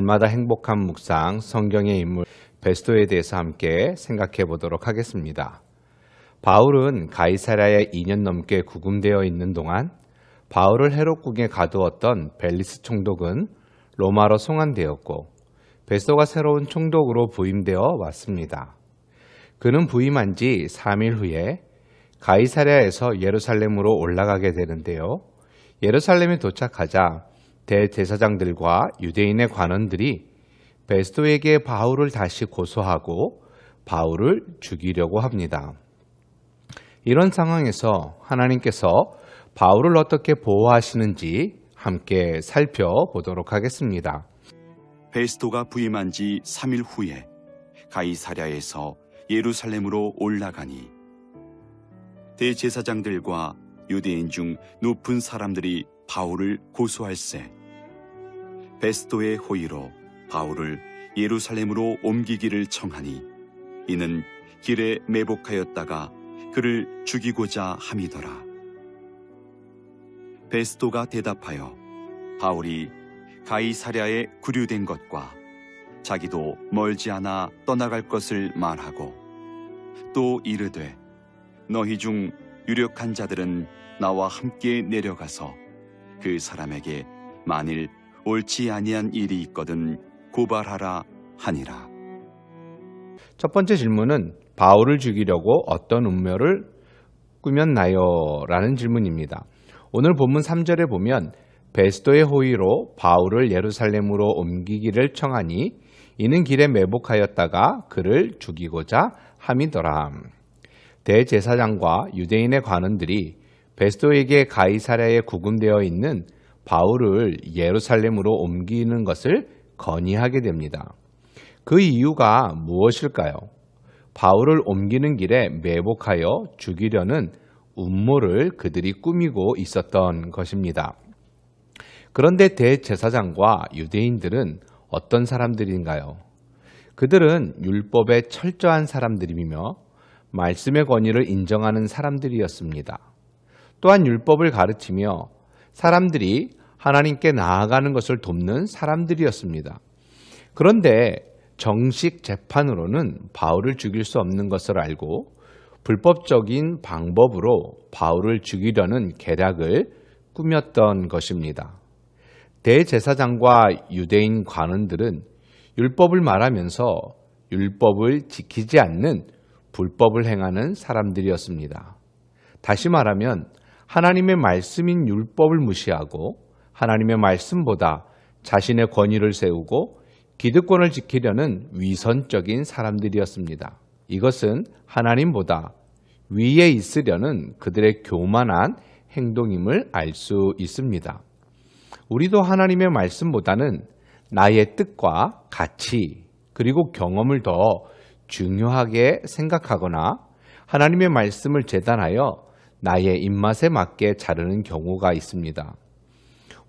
날마다 행복한 묵상, 성경의 인물 베스토에 대해서 함께 생각해 보도록 하겠습니다. 바울은 가이사랴에 2년 넘게 구금되어 있는 동안 바울을 헤롯궁에 가두었던 벨리스 총독은 로마로 송환되었고 베스토가 새로운 총독으로 부임되어 왔습니다. 그는 부임한 지 3일 후에 가이사랴에서 예루살렘으로 올라가게 되는데요. 예루살렘에 도착하자 대제사장들과 유대인의 관원들이 베스토에게 바울을 다시 고소하고 바울을 죽이려고 합니다. 이런 상황에서 하나님께서 바울을 어떻게 보호하시는지 함께 살펴보도록 하겠습니다. 베스토가 부임한 지 3일 후에 가이사랴에서 예루살렘으로 올라가니 대제사장들과 유대인 중 높은 사람들이 바울을 고소할세 베스토의 호의로 바울을 예루살렘으로 옮기기를 청하니 이는 길에 매복하였다가 그를 죽이고자 함이더라. 베스토가 대답하여 바울이 가이사랴에 구류된 것과 자기도 멀지 않아 떠나갈 것을 말하고 또 이르되 너희 중 유력한 자들은 나와 함께 내려가서 그 사람에게 만일 옳지 아니한 일이 있거든 고발하라 하니라. 첫 번째 질문은 바울을 죽이려고 어떤 음모를 꾸몄나요? 라는 질문입니다. 오늘 본문 3절에 보면 베스토의 호의로 바울을 예루살렘으로 옮기기를 청하니 이는 길에 매복하였다가 그를 죽이고자 함이더라. 대제사장과 유대인의 관원들이 베스토에게 가이사랴에 구금되어 있는 바울을 예루살렘으로 옮기는 것을 건의하게 됩니다. 그 이유가 무엇일까요? 바울을 옮기는 길에 매복하여 죽이려는 음모를 그들이 꾸미고 있었던 것입니다. 그런데 대제사장과 유대인들은 어떤 사람들인가요? 그들은 율법에 철저한 사람들이며 말씀의 권위를 인정하는 사람들이었습니다. 또한 율법을 가르치며 사람들이 하나님께 나아가는 것을 돕는 사람들이었습니다. 그런데 정식 재판으로는 바울을 죽일 수 없는 것을 알고 불법적인 방법으로 바울을 죽이려는 계략을 꾸몄던 것입니다. 대제사장과 유대인 관원들은 율법을 말하면서 율법을 지키지 않는 불법을 행하는 사람들이었습니다. 다시 말하면 하나님의 말씀인 율법을 무시하고 하나님의 말씀보다 자신의 권위를 세우고 기득권을 지키려는 위선적인 사람들이었습니다. 이것은 하나님보다 위에 있으려는 그들의 교만한 행동임을 알 수 있습니다. 우리도 하나님의 말씀보다는 나의 뜻과 가치 그리고 경험을 더 중요하게 생각하거나 하나님의 말씀을 재단하여 나의 입맛에 맞게 자르는 경우가 있습니다.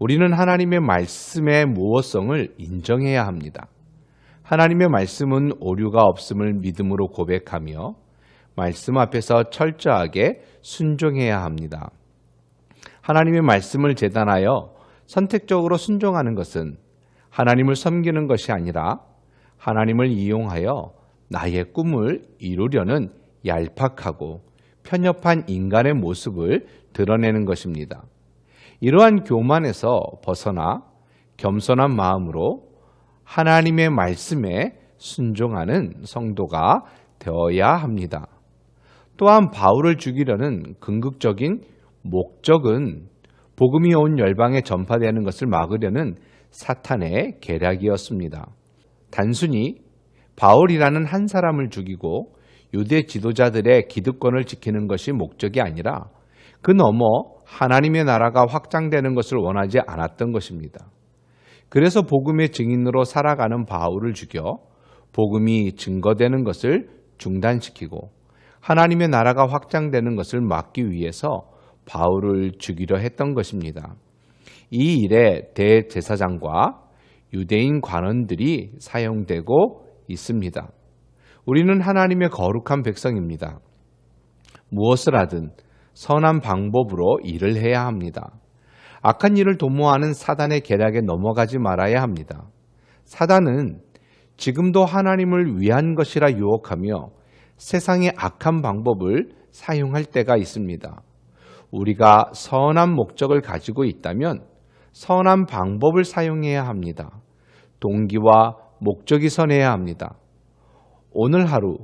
우리는 하나님의 말씀의 무엇성을 인정해야 합니다. 하나님의 말씀은 오류가 없음을 믿음으로 고백하며 말씀 앞에서 철저하게 순종해야 합니다. 하나님의 말씀을 재단하여 선택적으로 순종하는 것은 하나님을 섬기는 것이 아니라 하나님을 이용하여 나의 꿈을 이루려는 얄팍하고 편협한 인간의 모습을 드러내는 것입니다. 이러한 교만에서 벗어나 겸손한 마음으로 하나님의 말씀에 순종하는 성도가 되어야 합니다. 또한 바울을 죽이려는 궁극적인 목적은 복음이 온 열방에 전파되는 것을 막으려는 사탄의 계략이었습니다. 단순히 바울이라는 한 사람을 죽이고 유대 지도자들의 기득권을 지키는 것이 목적이 아니라 그 너머 하나님의 나라가 확장되는 것을 원하지 않았던 것입니다. 그래서 복음의 증인으로 살아가는 바울을 죽여 복음이 증거되는 것을 중단시키고 하나님의 나라가 확장되는 것을 막기 위해서 바울을 죽이려 했던 것입니다. 이 일에 대제사장과 유대인 관원들이 사용되고 있습니다. 우리는 하나님의 거룩한 백성입니다. 무엇을 하든 선한 방법으로 일을 해야 합니다. 악한 일을 도모하는 사단의 계략에 넘어가지 말아야 합니다. 사단은 지금도 하나님을 위한 것이라 유혹하며 세상의 악한 방법을 사용할 때가 있습니다. 우리가 선한 목적을 가지고 있다면 선한 방법을 사용해야 합니다. 동기와 목적이 선해야 합니다. 오늘 하루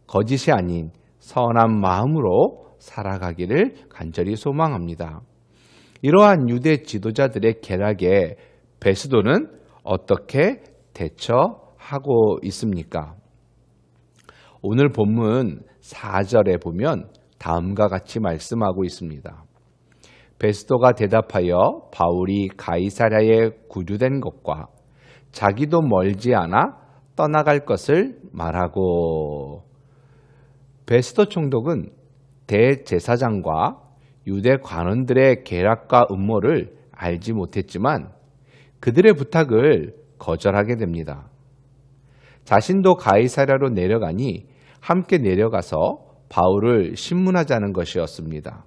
거짓이 아닌 선한 마음으로 살아가기를 간절히 소망합니다. 이러한 유대 지도자들의 계략에 베스도는 어떻게 대처하고 있습니까? 오늘 본문 4절에 보면 다음과 같이 말씀하고 있습니다. 베스도가 대답하여 바울이 가이사랴에 구류된 것과 자기도 멀지 않아 떠나갈 것을 말하고. 베스도 총독은 대제사장과 유대 관원들의 계략과 음모를 알지 못했지만 그들의 부탁을 거절하게 됩니다. 자신도 가이사랴로 내려가니 함께 내려가서 바울을 신문하자는 것이었습니다.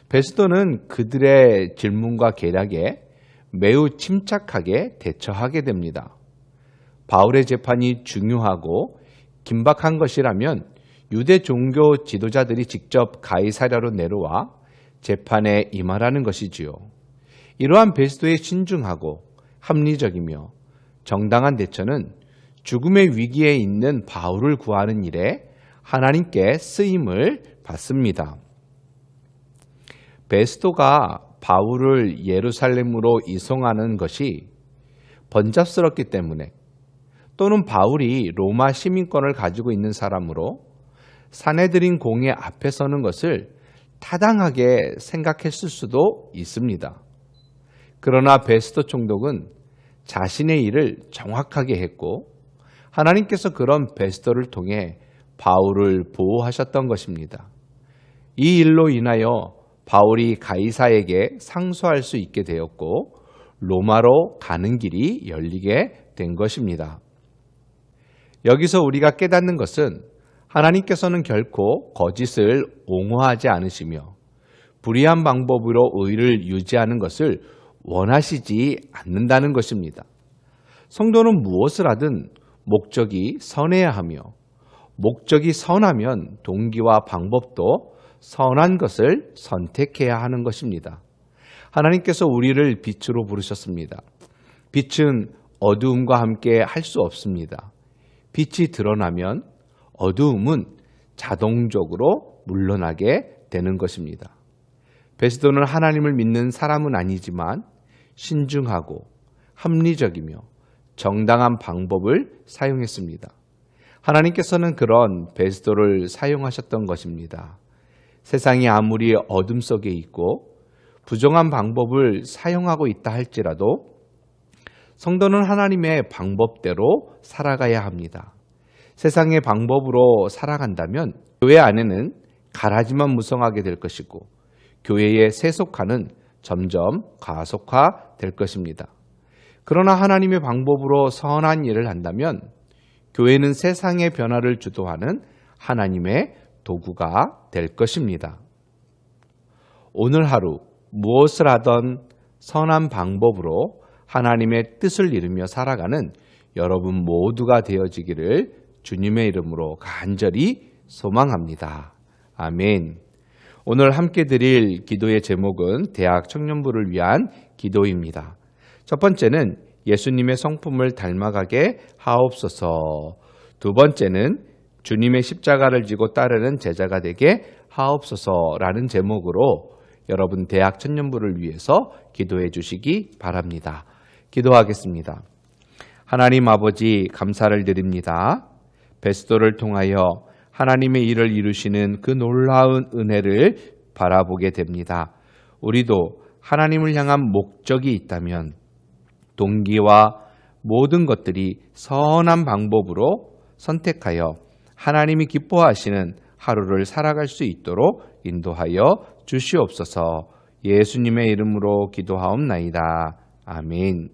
베스도는 그들의 질문과 계략에 매우 침착하게 대처하게 됩니다. 바울의 재판이 중요하고 긴박한 것이라면 유대 종교 지도자들이 직접 가이사랴로 내려와 재판에 임하라는 것이지요. 이러한 베스도의 신중하고 합리적이며 정당한 대처는 죽음의 위기에 있는 바울을 구하는 일에 하나님께 쓰임을 받습니다. 베스도가 바울을 예루살렘으로 이송하는 것이 번잡스럽기 때문에 또는 바울이 로마 시민권을 가지고 있는 사람으로 사내들인 공회 앞에 서는 것을 타당하게 생각했을 수도 있습니다. 그러나 베스도 총독은 자신의 일을 정확하게 했고 하나님께서 그런 베스도를 통해 바울을 보호하셨던 것입니다. 이 일로 인하여 바울이 가이사에게 상소할 수 있게 되었고 로마로 가는 길이 열리게 된 것입니다. 여기서 우리가 깨닫는 것은 하나님께서는 결코 거짓을 옹호하지 않으시며 불의한 방법으로 의를 유지하는 것을 원하시지 않는다는 것입니다. 성도는 무엇을 하든 목적이 선해야 하며 목적이 선하면 동기와 방법도 선한 것을 선택해야 하는 것입니다. 하나님께서 우리를 빛으로 부르셨습니다. 빛은 어두움과 함께 할 수 없습니다. 빛이 드러나면 어두움은 자동적으로 물러나게 되는 것입니다. 베스도는 하나님을 믿는 사람은 아니지만 신중하고 합리적이며 정당한 방법을 사용했습니다. 하나님께서는 그런 베스도를 사용하셨던 것입니다. 세상이 아무리 어둠 속에 있고 부정한 방법을 사용하고 있다 할지라도 성도는 하나님의 방법대로 살아가야 합니다. 세상의 방법으로 살아간다면 교회 안에는 가라지만 무성하게 될 것이고 교회의 세속화는 점점 가속화될 것입니다. 그러나 하나님의 방법으로 선한 일을 한다면 교회는 세상의 변화를 주도하는 하나님의 도구가 될 것입니다. 오늘 하루 무엇을 하던 선한 방법으로 하나님의 뜻을 이루며 살아가는 여러분 모두가 되어지기를 주님의 이름으로 간절히 소망합니다. 아멘. 오늘 함께 드릴 기도의 제목은 대학 청년부를 위한 기도입니다. 첫 번째는 예수님의 성품을 닮아가게 하옵소서. 두 번째는 주님의 십자가를 지고 따르는 제자가 되게 하옵소서라는 제목으로 여러분 대학 청년부를 위해서 기도해 주시기 바랍니다. 기도하겠습니다. 하나님 아버지 감사를 드립니다. 베스도를 통하여 하나님의 일을 이루시는 그 놀라운 은혜를 바라보게 됩니다. 우리도 하나님을 향한 목적이 있다면 동기와 모든 것들이 선한 방법으로 선택하여 하나님이 기뻐하시는 하루를 살아갈 수 있도록 인도하여 주시옵소서. 예수님의 이름으로 기도하옵나이다. 아멘.